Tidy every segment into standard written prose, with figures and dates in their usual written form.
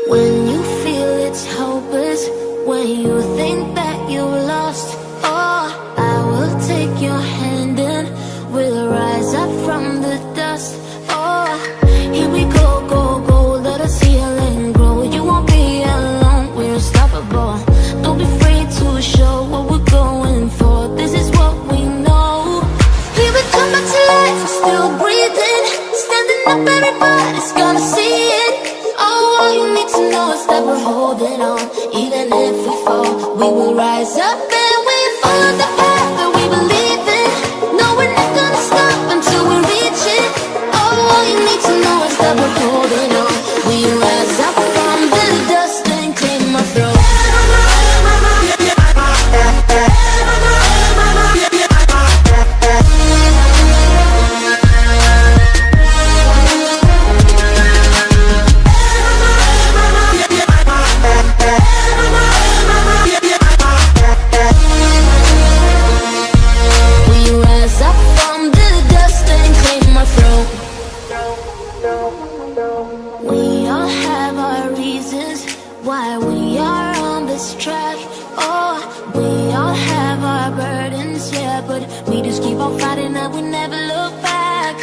When you feel it's hopeless, when you think that you're lost, oh, I will take your hand and we'll rise up from the dust. Oh, here we go, go, go, let us heal and grow. You won't be alone, we're unstoppable. Don't be afraid to show what we're going for. This is what we know. Here we come back to life, we're still breathing. Standing up, everybody's gonna see it. Oh, all you need to know is that we're holding on. Even if we fall, we will rise up and we follow the path that we believe in. No, we're not gonna stop until we reach it. Oh, all you need to know is that we're holding on. We rise up from the dust and claim our throne. We all have our reasons why we are on this track. Oh, we all have our burdens, yeah, but we just keep on fighting and we never look back.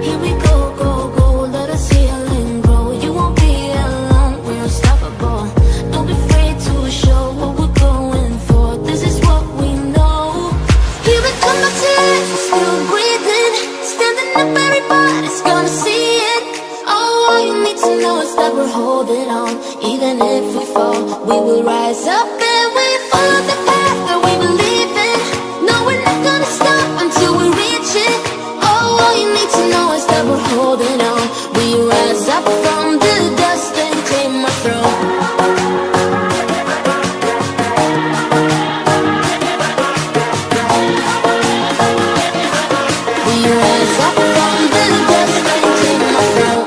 Here we go, go, go, let us heal and grow. You won't be alone, we're unstoppable. Don't be afraid to show what we're going for. This is what we know. Here we come back to life, we're still breathing. Standing up, everybody's gonna see it. All you need to know is that we're holding on. Even if we fall, we will rise up and we follow the path that we believe in. No, we're not gonna stop until we reach it. Oh, all you need to know is that we're holding on. We rise up from the dust and claim our throne. We rise up from the dust and claim our throne.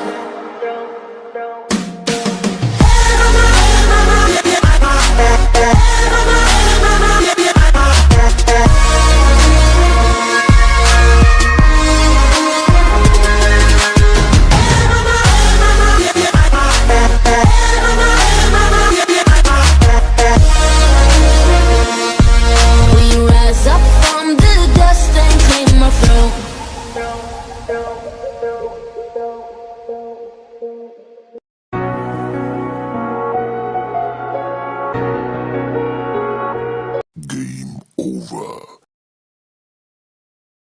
Up from the dust and claim my throne.